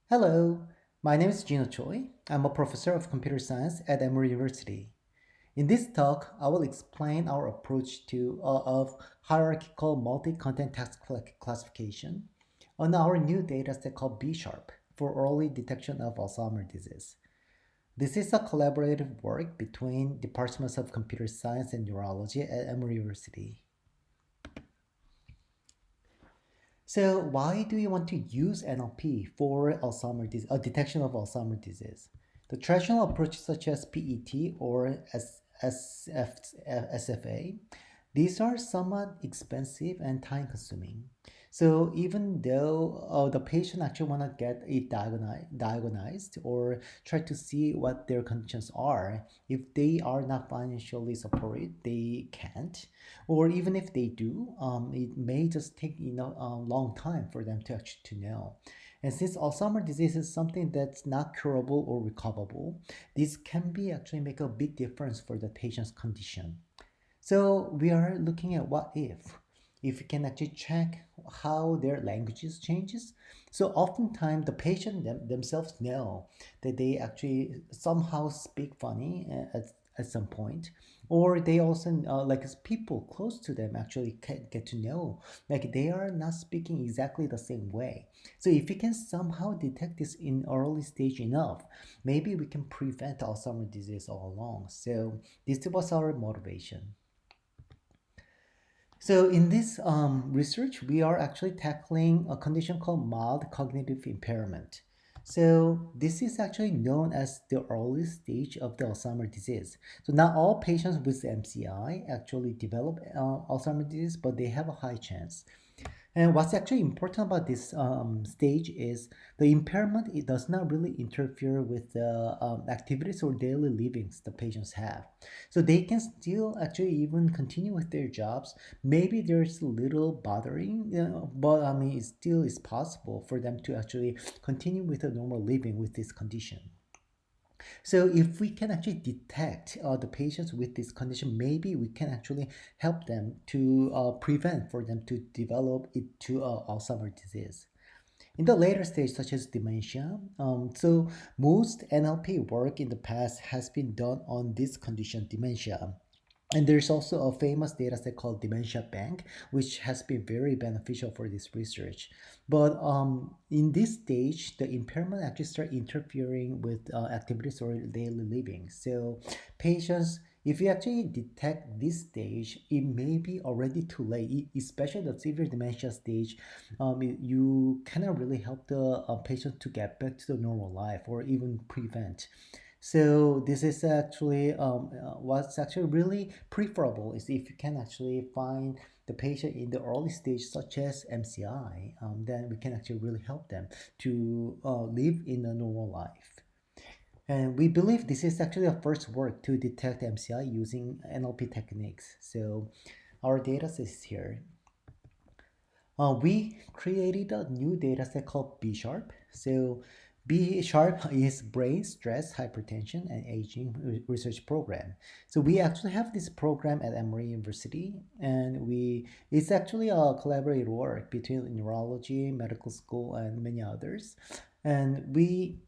Hello, my name is Gino Choi. I'm a professor of computer science at Emory University. In this talk, I will explain our approach of hierarchical multi-content task classification on our new dataset called B-Sharp for early detection of Alzheimer's disease. This is a collaborative work between departments of computer science and neurology at Emory University. So why do you want to use NLP for Alzheimer's disease, detection of Alzheimer's disease? The traditional approaches such as PET or SFA, these are somewhat expensive and time consuming. So even though the patient actually want to get it diagnosed or try to see what their conditions are, if they are not financially supported, they can't. Or even if they do, it may just take a long time for them to actually to know. And since Alzheimer's disease is something that's not curable or recoverable, this can be actually make a big difference for the patient's condition. So we are looking at what if we can actually check how their languages changes. So oftentimes the patient themselves know that they actually somehow speak funny at some point, or they also like as people close to them actually can get to know like they are not speaking exactly the same way. So if we can somehow detect this in early stage enough, maybe we can prevent Alzheimer's disease all along. So this was our motivation. So in this research, we are actually tackling a condition called mild cognitive impairment. So this is actually known as the early stage of the Alzheimer's disease. So not all patients with MCI actually develop Alzheimer's disease, but they have a high chance. And what's actually important about this stage is the impairment. It does not really interfere with the activities or daily livings the patients have. So they can still actually even continue with their jobs. Maybe there's a little bothering, but I mean, it still is possible for them to actually continue with a normal living with this condition. So if we can actually detect the patients with this condition, maybe we can actually help them to prevent for them to develop it to Alzheimer's disease. In the later stage, such as dementia, so most NLP work in the past has been done on this condition, dementia. And there's also a famous data set called Dementia Bank, which has been very beneficial for this research. But in this stage, the impairment actually start interfering with activities or daily living. So patients, if you actually detect this stage, it may be already too late, especially the severe dementia stage. You cannot really help the patient to get back to the normal life or even prevent. So this is actually what's actually really preferable is if you can actually find the patient in the early stage, such as MCI, then we can actually really help them to live in a normal life. And we believe this is actually a first work to detect MCI using NLP techniques. So our data is here. We created a new data set called B Sharp. So B Sharp is Brain Stress, Hypertension, and Aging Research Program. So we actually have this program at Emory University, and it's actually a collaborative work between neurology, medical school, and many others. And we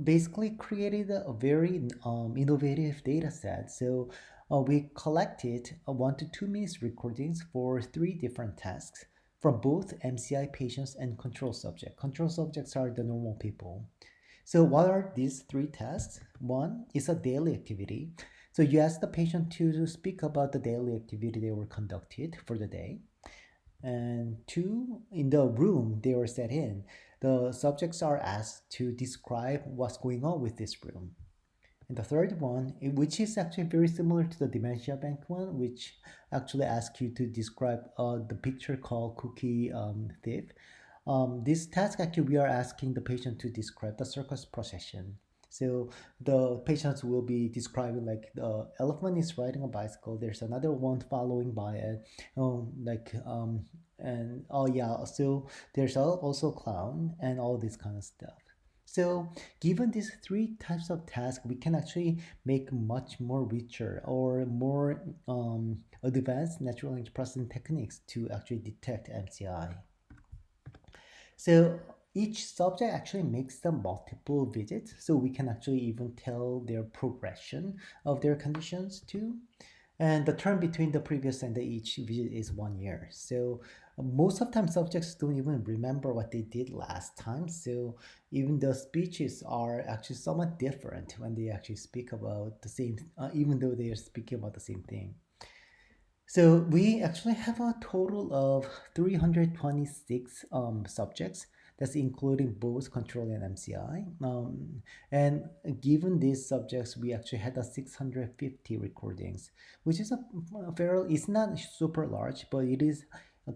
basically created a very innovative data set. So we collected 1 to 2 minutes recordings for 3 different tasks from both MCI patients and control subject. Control subjects are the normal people. So what are these 3 tasks? One is a daily activity. So you ask the patient to speak about the daily activity they were conducted for the day. And two, in the room they were set in, the subjects are asked to describe what's going on with this room. And the third one, which is actually very similar to the dementia bank one, which actually asks you to describe the picture called cookie thief. This task actually we are asking the patient to describe the circus procession. So the patients will be describing like the elephant is riding a bicycle. There's another one following by it, and oh yeah. So there's also clown and all this kind of stuff. So given these 3 types of tasks, we can actually make much more richer or more advanced natural language processing techniques to actually detect MCI. So each subject actually makes them multiple visits, so we can actually even tell their progression of their conditions too. And the term between the previous and the each visit is 1 year. So most of the time subjects don't even remember what they did last time. So even the speeches are actually somewhat different when they actually speak about the same, even though they are speaking about the same thing. So we actually have a total of 326 subjects. That's including both control and MCI. And given these subjects, we actually had a 650 recordings, which is a fairly, it's not super large, but it is,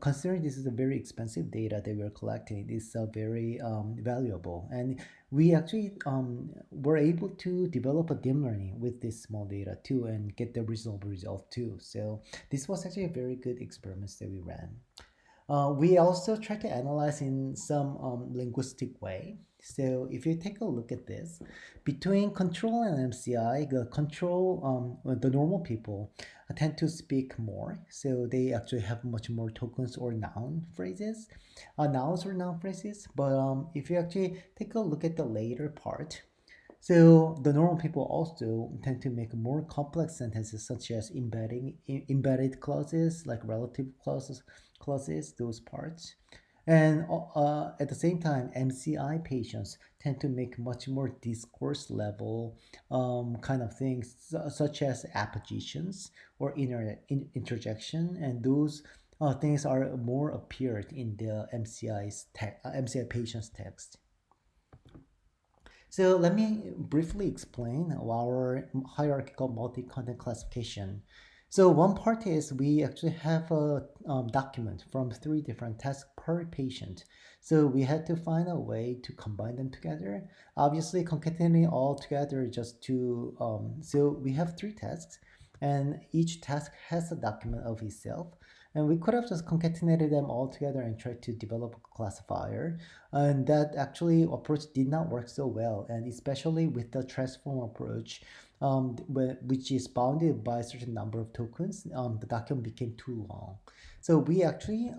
considering this is a very expensive data that we're collecting, it's very valuable. And we actually were able to develop a dim learning with this small data too and get the reasonable result too. So this was actually a very good experiments that we ran. We also tried to analyze in some linguistic way. So if you take a look at this, between control and MCI, the control, the normal people tend to speak more. So they actually have much more tokens or noun phrases, nouns or noun phrases. But if you actually take a look at the later part, so the normal people also tend to make more complex sentences, such as embedded clauses, like relative clauses, those parts. And at the same time, MCI patients tend to make much more discourse level kind of things, such as appositions or interjection, and those things are more appeared in the MCI patient's text. So let me briefly explain our hierarchical multi-content classification. So one part is we actually have a document from three different tasks per patient. So we had to find a way to combine them together. Obviously, concatenating all together just to, so we have three tasks and each task has a document of itself. And we could have just concatenated them all together and tried to develop a classifier, and that actually approach did not work so well, and especially with the transform approach, which is bounded by a certain number of tokens, the document became too long. So we actually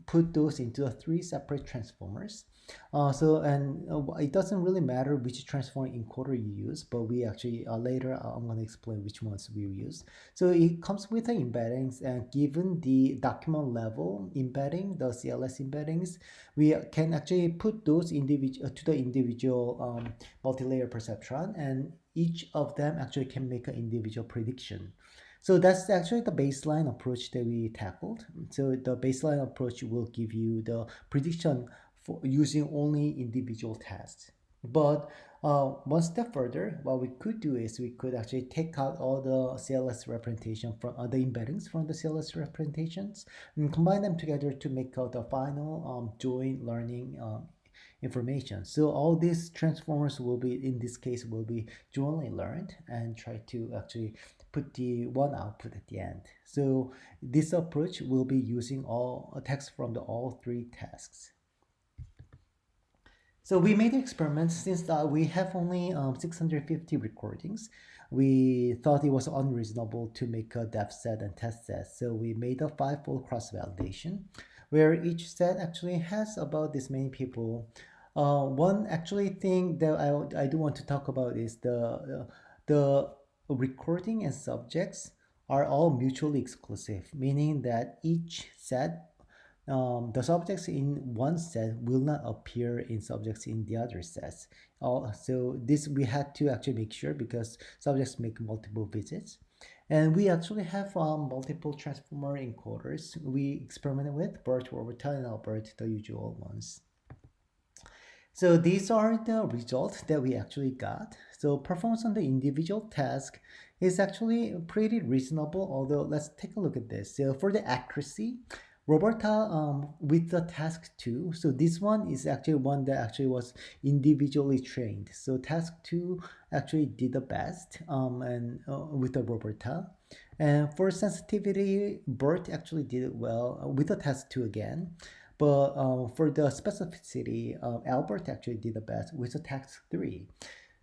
put those into three separate transformers. It doesn't really matter which transform encoder you use, but we actually later I'm going to explain which ones we use. So it comes with the embeddings, and given the document level embedding, the CLS embeddings, we can actually put those individual to the individual multi-layer perceptron, and each of them actually can make an individual prediction. So that's actually the baseline approach that we tackled. So the baseline approach will give you the prediction for using only individual tests. But one step further, what we could do is we could actually take out all the CLS representation from the embeddings from the CLS representations and combine them together to make out the final joint learning information. So all these transformers will be, in this case, will be jointly learned and try to actually put the one output at the end. So this approach will be using all text from the all three tasks. So we made the experiment since we have only 650 recordings. We thought it was unreasonable to make a depth set and test set. So we made a five-fold cross-validation where each set actually has about this many people. One actually thing that I do want to talk about is the recording and subjects are all mutually exclusive, meaning that each set, the subjects in one set will not appear in subjects in the other sets. So this we had to actually make sure because subjects make multiple visits. And we actually have multiple transformer encoders we experimented with, BERT, Orbital, and Albert, the usual ones. So these are the results that we actually got. So performance on the individual task is actually pretty reasonable, although let's take a look at this. So for the accuracy, Roberta with the task 2, so this one is actually one that actually was individually trained. So task 2 actually did the best and with the Roberta. And for sensitivity, BERT actually did it well with the task 2 again. But for the specificity, Albert actually did the best with the task 3.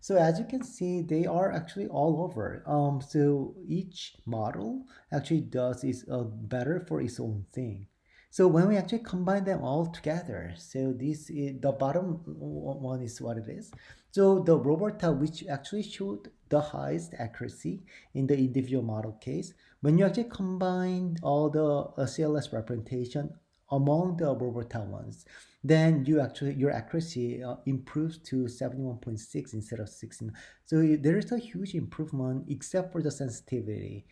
So as you can see, they are actually all over. So each model actually does is better for its own thing. So when we actually combine them all together, so this is the bottom one is what it is. So the Roberta, which actually showed the highest accuracy in the individual model case, when you actually combine all the CLS representation among the Roberta ones, then your accuracy improves to 71.6 instead of 16. So there is a huge improvement except for the sensitivity,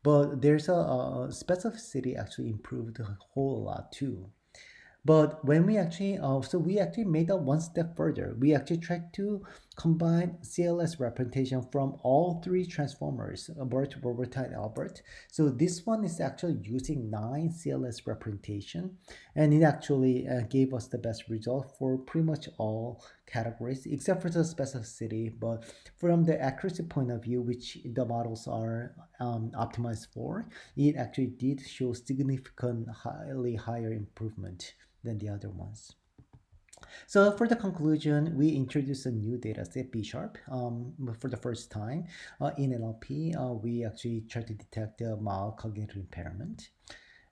but there's a specificity actually improved a whole lot too. But when we actually, so we actually made that one step further. We actually tried to combine CLS representation from all three transformers, Bert, Roberta, and Albert. So this one is actually using 9 CLS representation, and it actually gave us the best result for pretty much all categories, except for the specificity. But from the accuracy point of view, which the models are optimized for, it actually did show significant, highly higher improvement than the other ones. So for the conclusion, we introduced a new data set, B sharp, for the first time in NLP. We actually tried to detect the mild cognitive impairment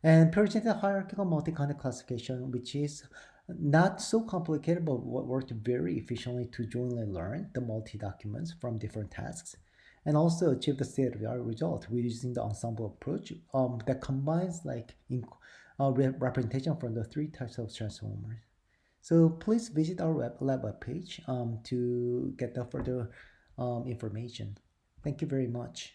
and presented a hierarchical multi-content classification, which is not so complicated, but worked very efficiently to jointly learn the multi-documents from different tasks and also achieve the state-of-the-art result. We're using the ensemble approach that combines representation from the three types of transformers. So please visit our lab webpage to get the further information. Thank you very much.